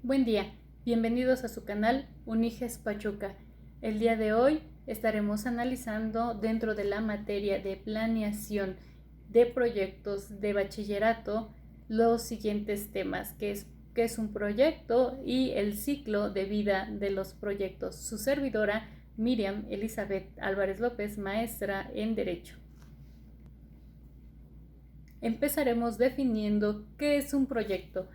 Buen día, bienvenidos a su canal Uniges Pachuca. El día de hoy estaremos analizando dentro de la materia de planeación de proyectos de bachillerato los siguientes temas, qué es un proyecto y el ciclo de vida de los proyectos. Su servidora Miriam Elizabeth Álvarez López, maestra en Derecho. Empezaremos definiendo qué es un proyecto.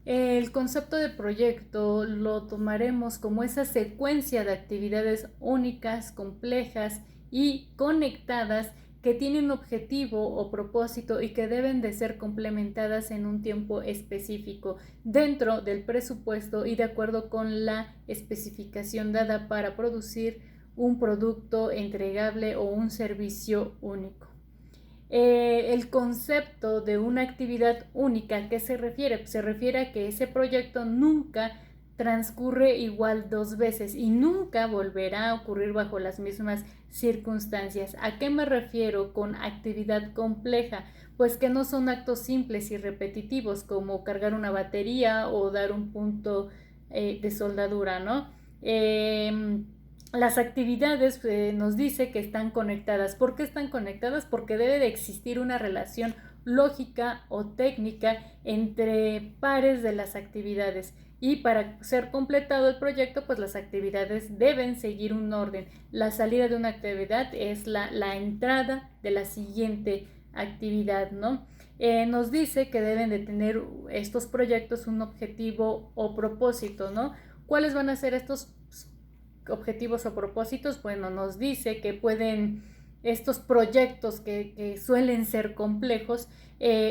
El concepto de proyecto lo tomaremos como esa secuencia de actividades únicas, complejas y conectadas que tienen un objetivo o propósito y que deben de ser complementadas en un tiempo específico dentro del presupuesto y de acuerdo con la especificación dada para producir un producto entregable o un servicio único. El concepto de una actividad única, ¿a qué se refiere? Se refiere a que ese proyecto nunca transcurre igual dos veces y nunca volverá a ocurrir bajo las mismas circunstancias. ¿A qué me refiero con actividad compleja? Pues que no son actos simples y repetitivos como cargar una batería o dar un punto de soldadura, ¿no? Las actividades nos dice que están conectadas. ¿Por qué están conectadas? Porque debe de existir una relación lógica o técnica entre pares de las actividades. Y para ser completado el proyecto, pues las actividades deben seguir un orden. La salida de una actividad es la entrada de la siguiente actividad, ¿no? Nos dice que deben de tener estos proyectos un objetivo o propósito, ¿no? ¿Cuáles van a ser estos objetivos o propósitos? Bueno, nos dice que estos proyectos que suelen ser complejos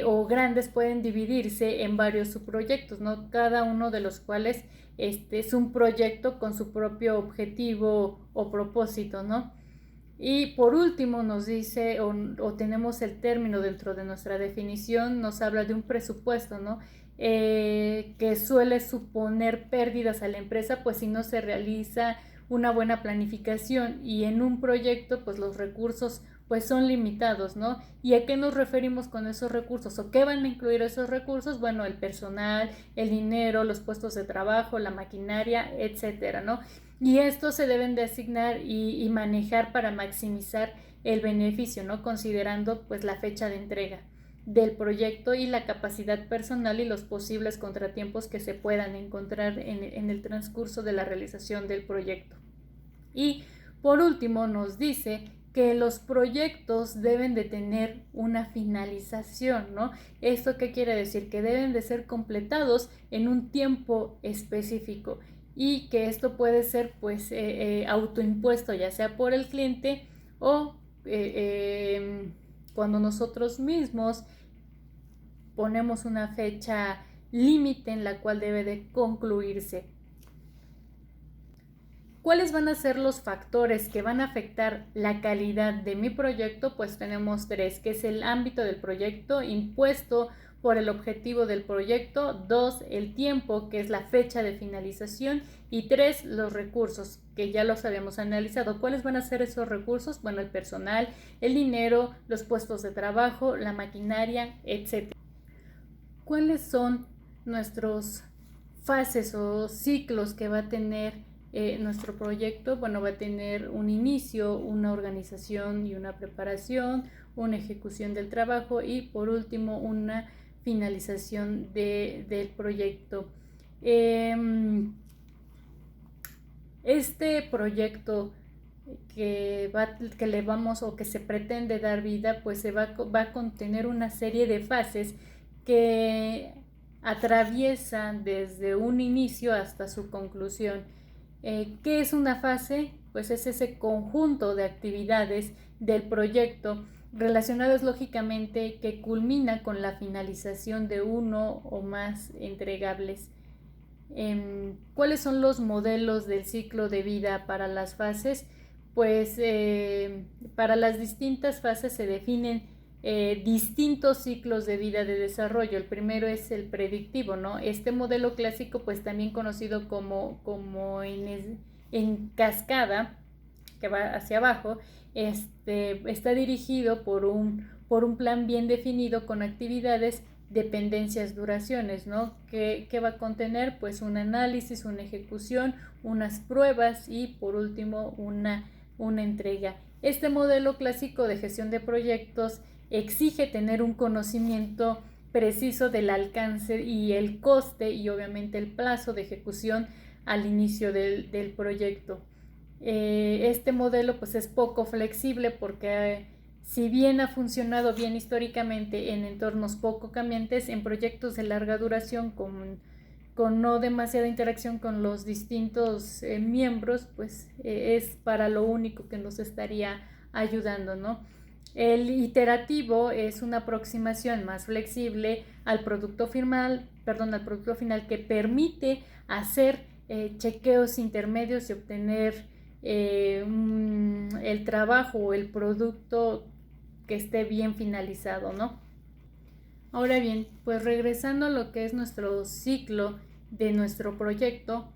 o grandes pueden dividirse en varios subproyectos, ¿no? Cada uno de los cuales es un proyecto con su propio objetivo o propósito, ¿no? Y por último nos dice, o tenemos el término dentro de nuestra definición, nos habla de un presupuesto, ¿no? Que suele suponer pérdidas a la empresa, pues si no se realiza una buena planificación y en un proyecto, pues los recursos pues son limitados, ¿no? ¿Y a qué nos referimos con esos recursos? ¿O qué van a incluir esos recursos? Bueno, el personal, el dinero, los puestos de trabajo, la maquinaria, etcétera, ¿no? Y estos se deben de asignar y manejar para maximizar el beneficio, ¿no? Considerando pues la fecha de entrega del proyecto y la capacidad personal y los posibles contratiempos que se puedan encontrar en el transcurso de la realización del proyecto. Y por último nos dice que los proyectos deben de tener una finalización, ¿no? ¿Esto qué quiere decir? Que deben de ser completados en un tiempo específico y que esto puede ser pues autoimpuesto ya sea por el cliente o cuando nosotros mismos ponemos una fecha límite en la cual debe de concluirse. ¿Cuáles van a ser los factores que van a afectar la calidad de mi proyecto? Pues tenemos tres, que es el ámbito del proyecto impuesto por el objetivo del proyecto, 2, el tiempo, que es la fecha de finalización, y 3, los recursos, que ya los habíamos analizado. ¿Cuáles van a ser esos recursos? Bueno, el personal, el dinero, los puestos de trabajo, la maquinaria, etc. ¿Cuáles son nuestros fases o ciclos que va a tener nuestro proyecto? Bueno, va a tener un inicio, una organización y una preparación, una ejecución del trabajo y por último una finalización del proyecto. Este proyecto que le vamos o que se pretende dar vida, pues va a contener una serie de fases que atraviesan desde un inicio hasta su conclusión. ¿Qué es una fase? Pues es ese conjunto de actividades del proyecto relacionadas lógicamente que culmina con la finalización de uno o más entregables. ¿Cuáles son los modelos del ciclo de vida para las fases? Pues para las distintas fases se definen distintos ciclos de vida de desarrollo. El primero es el predictivo, ¿no? Este modelo clásico, pues también conocido como en cascada, que va hacia abajo, está dirigido por un plan bien definido con actividades dependencias, duraciones, ¿no? ¿Qué va a contener? Pues un análisis, una ejecución, unas pruebas y por último una entrega. Este modelo clásico de gestión de proyectos exige tener un conocimiento preciso del alcance y el coste y obviamente el plazo de ejecución al inicio del proyecto. Este modelo pues es poco flexible porque si bien ha funcionado bien históricamente en entornos poco cambiantes, en proyectos de larga duración con no demasiada interacción con los distintos miembros, pues es para lo único que nos estaría ayudando, ¿no? El iterativo es una aproximación más flexible al producto final que permite hacer chequeos intermedios y obtener el trabajo o el producto que esté bien finalizado, ¿no? Ahora bien, pues regresando a lo que es nuestro ciclo de nuestro proyecto,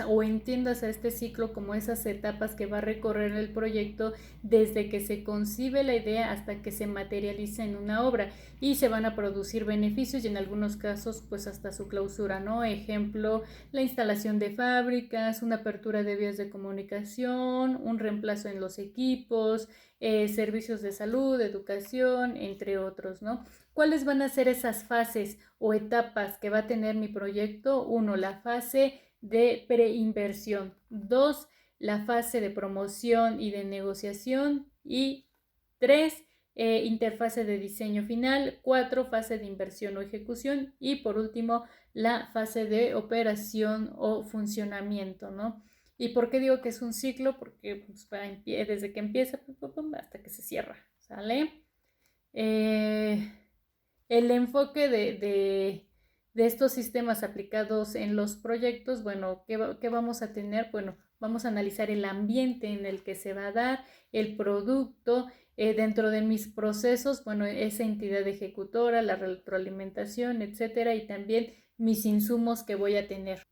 o entiendas a este ciclo como esas etapas que va a recorrer el proyecto desde que se concibe la idea hasta que se materializa en una obra y se van a producir beneficios y en algunos casos pues hasta su clausura, ¿no? Ejemplo, la instalación de fábricas, una apertura de vías de comunicación, un reemplazo en los equipos, servicios de salud, educación, entre otros, ¿no? ¿Cuáles van a ser esas fases o etapas que va a tener mi proyecto? 1, la fase de preinversión. 2, la fase de promoción y de negociación. Y 3, interfase de diseño final. 4, fase de inversión o ejecución. Y por último, la fase de operación o funcionamiento, ¿no? ¿Y por qué digo que es un ciclo? Porque pues, desde que empieza hasta que se cierra, ¿sale? El enfoque de estos sistemas aplicados en los proyectos, bueno, ¿qué vamos a tener? Bueno, vamos a analizar el ambiente en el que se va a dar, el producto, dentro de mis procesos, bueno, esa entidad ejecutora, la retroalimentación, etcétera, y también mis insumos que voy a tener.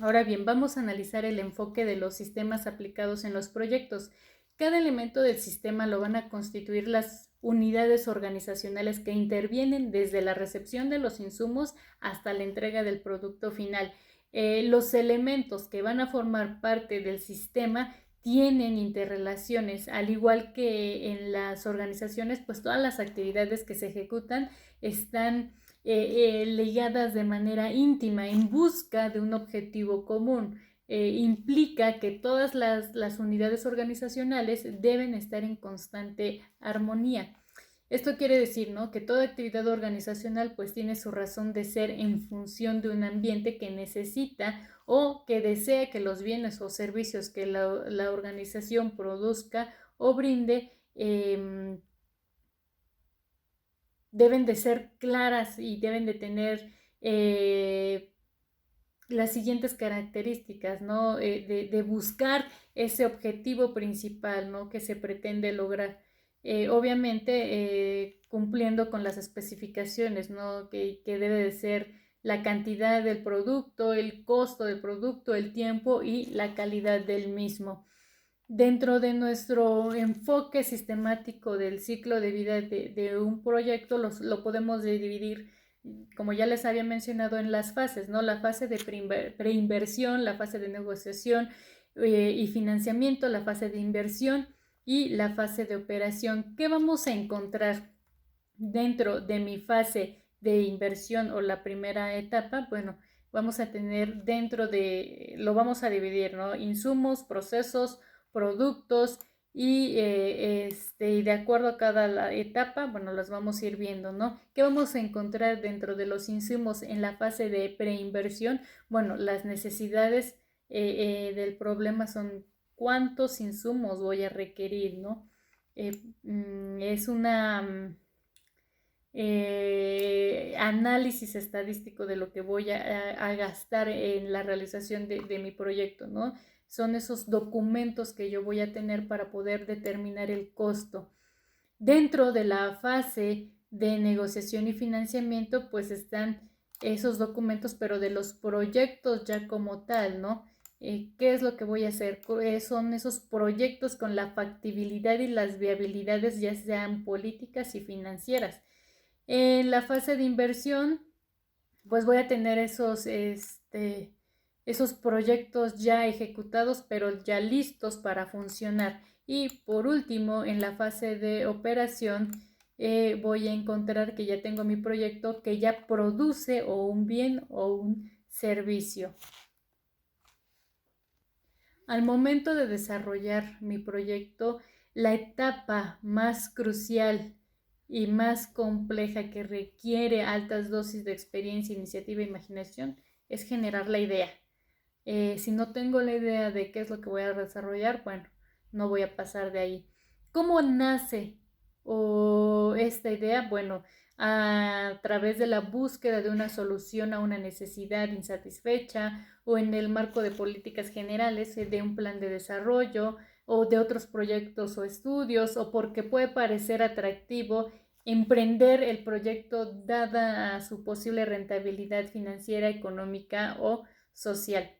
Ahora bien, vamos a analizar el enfoque de los sistemas aplicados en los proyectos. Cada elemento del sistema lo van a constituir las unidades organizacionales que intervienen desde la recepción de los insumos hasta la entrega del producto final. Los elementos que van a formar parte del sistema tienen interrelaciones, al igual que en las organizaciones, pues todas las actividades que se ejecutan están ligadas de manera íntima en busca de un objetivo común. Implica que todas las unidades organizacionales deben estar en constante armonía. Esto quiere decir, ¿no?, que toda actividad organizacional pues tiene su razón de ser en función de un ambiente que necesita o que desea que los bienes o servicios que la organización produzca o brinde deben de ser claras y deben de tener las siguientes características, ¿no? De buscar ese objetivo principal, ¿no?, que se pretende lograr. Obviamente cumpliendo con las especificaciones, ¿no?, que debe de ser la cantidad del producto, el costo del producto, el tiempo y la calidad del mismo. Dentro de nuestro enfoque sistemático del ciclo de vida de un proyecto, lo podemos dividir, como ya les había mencionado, en las fases, ¿no? La fase de preinversión, la fase de negociación y financiamiento, la fase de inversión y la fase de operación. ¿Qué vamos a encontrar dentro de mi fase de inversión o la primera etapa? Bueno, vamos a tener lo vamos a dividir, ¿no? Insumos, procesos, productos y de acuerdo a cada etapa, bueno, las vamos a ir viendo, ¿no? ¿Qué vamos a encontrar dentro de los insumos en la fase de preinversión? Bueno, las necesidades del problema son cuántos insumos voy a requerir, ¿no? Es una análisis estadístico de lo que voy a gastar en la realización de mi proyecto, ¿no? Son esos documentos que yo voy a tener para poder determinar el costo. Dentro de la fase de negociación y financiamiento, pues están esos documentos, pero de los proyectos ya como tal, ¿no? ¿Qué es lo que voy a hacer? Son esos proyectos con la factibilidad y las viabilidades, ya sean políticas y financieras. En la fase de inversión, pues voy a tener esos proyectos ya ejecutados, pero ya listos para funcionar. Y por último, en la fase de operación, voy a encontrar que ya tengo mi proyecto que ya produce o un bien o un servicio. Al momento de desarrollar mi proyecto, la etapa más crucial y más compleja que requiere altas dosis de experiencia, iniciativa e imaginación es generar la idea. Si no tengo la idea de qué es lo que voy a desarrollar, bueno, no voy a pasar de ahí. ¿Cómo nace esta idea? Bueno, a través de la búsqueda de una solución a una necesidad insatisfecha o en el marco de políticas generales, de un plan de desarrollo o de otros proyectos o estudios, o porque puede parecer atractivo emprender el proyecto dada a su posible rentabilidad financiera, económica o social.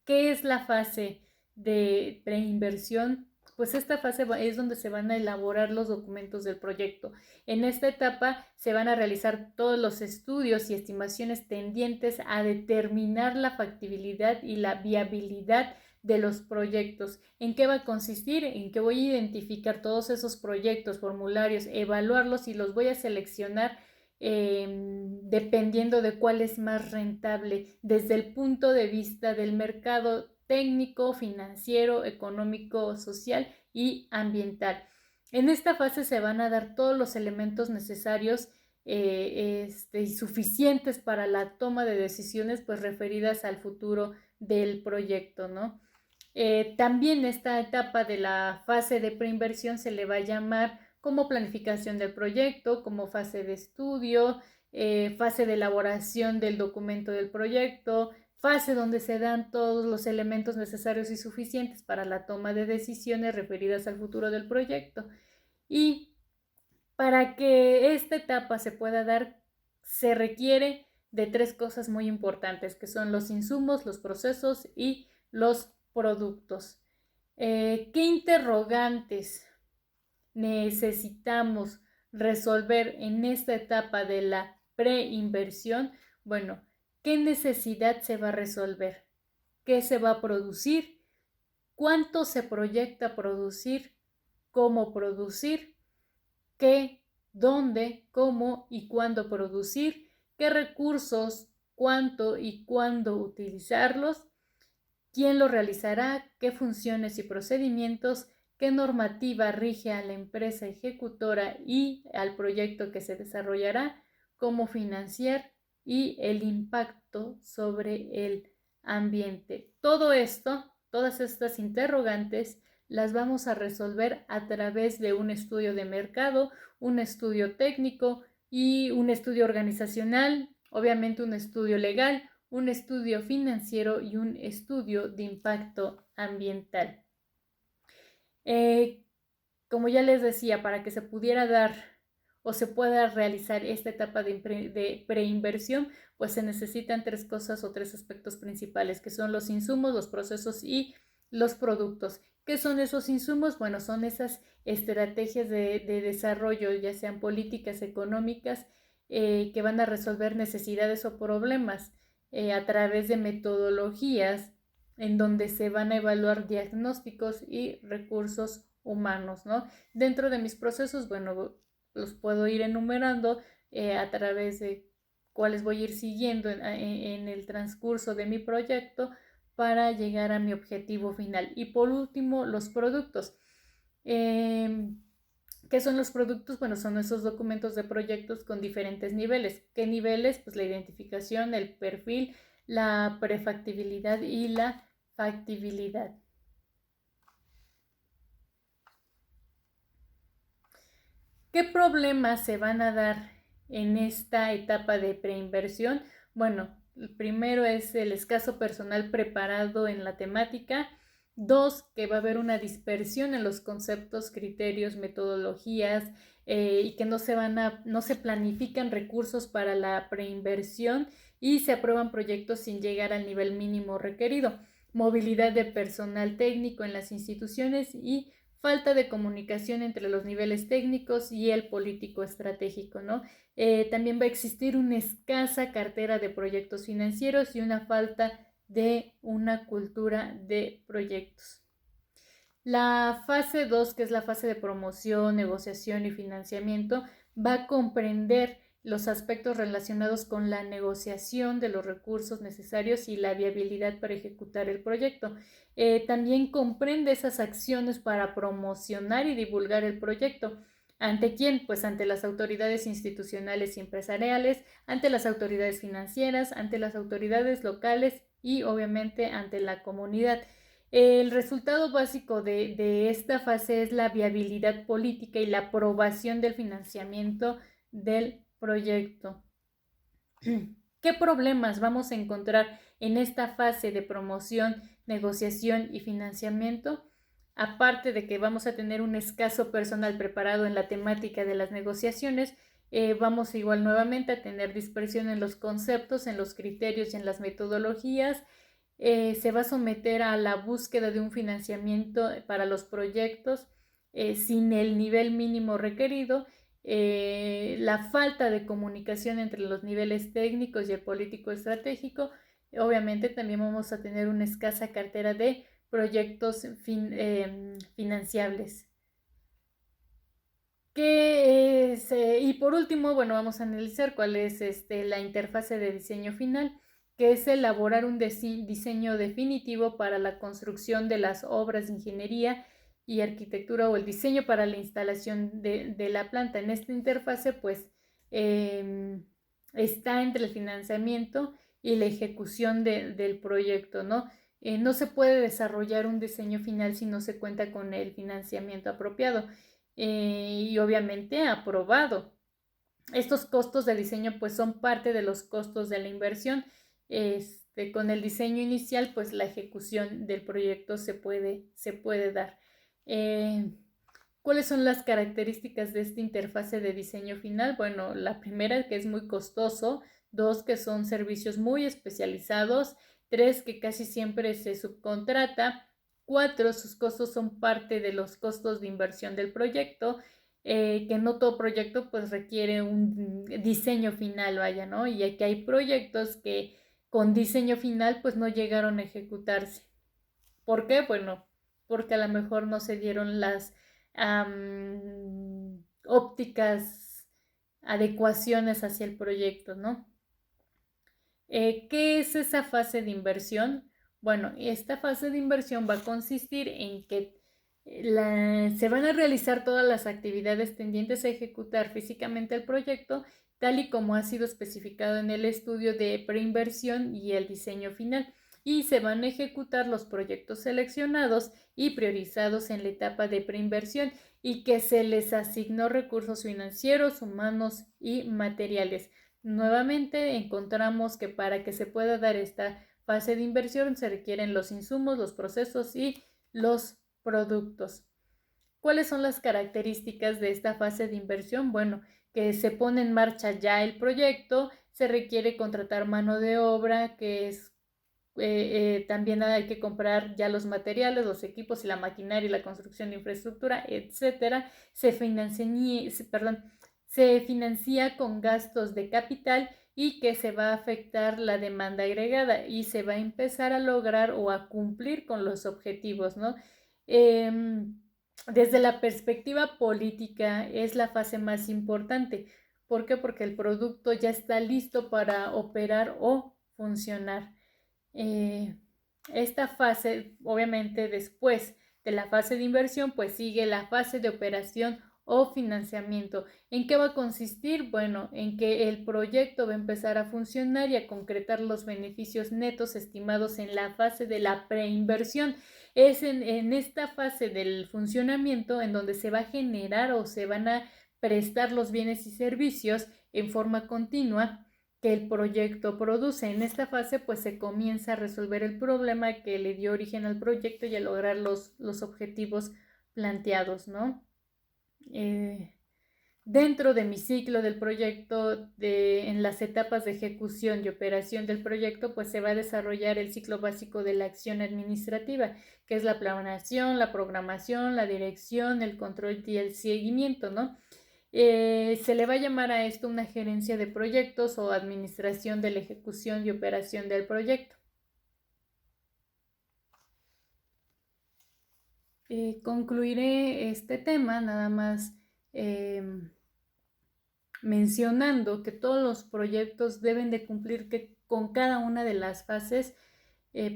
¿Qué es la fase de preinversión? Pues esta fase es donde se van a elaborar los documentos del proyecto. En esta etapa se van a realizar todos los estudios y estimaciones tendientes a determinar la factibilidad y la viabilidad de los proyectos. ¿En qué va a consistir? En que voy a identificar todos esos proyectos, formularios, evaluarlos y los voy a seleccionar dependiendo de cuál es más rentable desde el punto de vista del mercado técnico, financiero, económico, social y ambiental. En esta fase se van a dar todos los elementos necesarios y suficientes para la toma de decisiones pues referidas al futuro del proyecto, ¿no? También esta etapa de la fase de preinversión se le va a llamar como planificación del proyecto, como fase de estudio, fase de elaboración del documento del proyecto, fase donde se dan todos los elementos necesarios y suficientes para la toma de decisiones referidas al futuro del proyecto. Y para que esta etapa se pueda dar, se requiere de 3 cosas muy importantes, que son los insumos, los procesos y los productos. ¿Qué interrogantes necesitamos resolver en esta etapa de la preinversión? Bueno, ¿qué necesidad se va a resolver? ¿Qué se va a producir? ¿Cuánto se proyecta producir? ¿Cómo producir? ¿Qué, dónde, cómo y cuándo producir? ¿Qué recursos, cuánto y cuándo utilizarlos? ¿Quién lo realizará? ¿Qué funciones y procedimientos? ¿Qué normativa rige a la empresa ejecutora y al proyecto que se desarrollará? ¿Cómo financiar? Y el impacto sobre el ambiente. Todo esto, todas estas interrogantes, las vamos a resolver a través de un estudio de mercado, un estudio técnico y un estudio organizacional, obviamente un estudio legal, un estudio financiero y un estudio de impacto ambiental. Como ya les decía, para que se pudiera dar o se pueda realizar esta etapa de preinversión, pues se necesitan 3 cosas o 3 aspectos principales, que son los insumos, los procesos y los productos. ¿Qué son esos insumos? Bueno, son esas estrategias de desarrollo, ya sean políticas económicas, que van a resolver necesidades o problemas a través de metodologías en donde se van a evaluar diagnósticos y recursos humanos, ¿no? Dentro de mis procesos, bueno, los puedo ir enumerando a través de cuáles voy a ir siguiendo en el transcurso de mi proyecto para llegar a mi objetivo final. Y por último, los productos. ¿Qué son los productos? Bueno, son esos documentos de proyectos con diferentes niveles. ¿Qué niveles? Pues la identificación, el perfil, la prefactibilidad y la factibilidad. ¿Qué problemas se van a dar en esta etapa de preinversión? Bueno, el primero es el escaso personal preparado en la temática. 2, que va a haber una dispersión en los conceptos, criterios, metodologías y que no se planifican recursos para la preinversión y se aprueban proyectos sin llegar al nivel mínimo requerido. Movilidad de personal técnico en las instituciones y falta de comunicación entre los niveles técnicos y el político estratégico, ¿no? También va a existir una escasa cartera de proyectos financieros y una falta de una cultura de proyectos. La fase 2, que es la fase de promoción, negociación y financiamiento, va a comprender los aspectos relacionados con la negociación de los recursos necesarios y la viabilidad para ejecutar el proyecto. También comprende esas acciones para promocionar y divulgar el proyecto. ¿Ante quién? Pues ante las autoridades institucionales y empresariales, ante las autoridades financieras, ante las autoridades locales y obviamente ante la comunidad. El resultado básico de esta fase es la viabilidad política y la aprobación del financiamiento del proyecto. ¿Qué problemas vamos a encontrar en esta fase de promoción, negociación y financiamiento? Aparte de que vamos a tener un escaso personal preparado en la temática de las negociaciones, vamos igual nuevamente a tener dispersión en los conceptos, en los criterios y en las metodologías. Se va a someter a la búsqueda de un financiamiento para los proyectos sin el nivel mínimo requerido. La falta de comunicación entre los niveles técnicos y el político estratégico. Obviamente también vamos a tener una escasa cartera de proyectos financiables. Y por último, bueno, vamos a analizar cuál es la interfase de diseño final, que es elaborar un diseño definitivo para la construcción de las obras de ingeniería y arquitectura o el diseño para la instalación de la planta. En esta interfase, pues, está entre el financiamiento y la ejecución del proyecto, ¿no? No se puede desarrollar un diseño final si no se cuenta con el financiamiento apropiado y obviamente aprobado. Estos costos de diseño pues son parte de los costos de la inversión. Con el diseño inicial pues la ejecución del proyecto se puede dar. ¿Cuáles son las características de esta interfase de diseño final? Bueno, la primera, que es muy costoso. 2, que son servicios muy especializados. 3, que casi siempre se subcontrata. 4, sus costos son parte de los costos de inversión del proyecto. Que no todo proyecto pues requiere un diseño final, vaya, ¿no? Y aquí hay proyectos que con diseño final pues no llegaron a ejecutarse. ¿Por qué? Bueno, porque a lo mejor no se dieron las ópticas adecuaciones hacia el proyecto, ¿no? ¿Qué es esa fase de inversión? Bueno, esta fase de inversión va a consistir en que se van a realizar todas las actividades tendientes a ejecutar físicamente el proyecto, tal y como ha sido especificado en el estudio de preinversión y el diseño final, y se van a ejecutar los proyectos seleccionados y priorizados en la etapa de preinversión y que se les asignó recursos financieros, humanos y materiales. Nuevamente encontramos que para que se pueda dar esta fase de inversión se requieren los insumos, los procesos y los productos. ¿Cuáles son las características de esta fase de inversión? Bueno, que se pone en marcha ya el proyecto, se requiere contratar mano de obra, que es también hay que comprar ya los materiales, los equipos y la maquinaria y la construcción de infraestructura, etcétera. Se financia con gastos de capital y que se va a afectar la demanda agregada y se va a empezar a lograr o a cumplir con los objetivos, ¿no? Desde la perspectiva política es la fase más importante. ¿Por qué? Porque el producto ya está listo para operar o funcionar. Esta fase, obviamente después de la fase de inversión, pues sigue la fase de operación o financiamiento. ¿En qué va a consistir? Bueno, en que el proyecto va a empezar a funcionar y a concretar los beneficios netos estimados en la fase de la preinversión. Es en esta fase del funcionamiento en donde se va a generar o se van a prestar los bienes y servicios en forma continua que el proyecto produce. En esta fase pues se comienza a resolver el problema que le dio origen al proyecto y a lograr los objetivos planteados, ¿no? Dentro de mi ciclo del proyecto, en las etapas de ejecución y operación del proyecto, pues se va a desarrollar el ciclo básico de la acción administrativa, que es la planeación, la programación, la dirección, el control y el seguimiento, ¿no? Se le va a llamar a esto una gerencia de proyectos o administración de la ejecución y operación del proyecto. Concluiré este tema nada más mencionando que todos los proyectos deben de cumplir con cada una de las fases.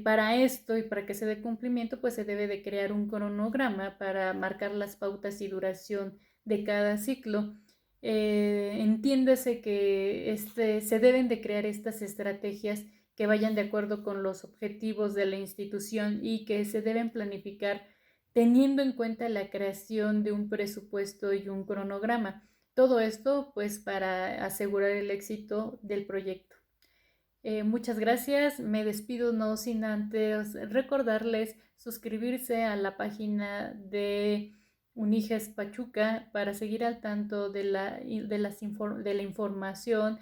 Para esto y para que se dé cumplimiento, pues se debe de crear un cronograma para marcar las pautas y duración de cada ciclo. Entiéndase que se deben de crear estas estrategias que vayan de acuerdo con los objetivos de la institución y que se deben planificar teniendo en cuenta la creación de un presupuesto y un cronograma. Todo esto pues para asegurar el éxito del proyecto. Muchas gracias, me despido no sin antes recordarles suscribirse a la página de Uniges Pachuca para seguir al tanto de la información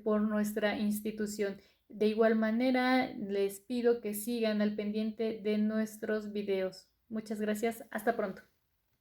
por nuestra institución. De igual manera, les pido que sigan al pendiente de nuestros videos. Muchas gracias, hasta pronto.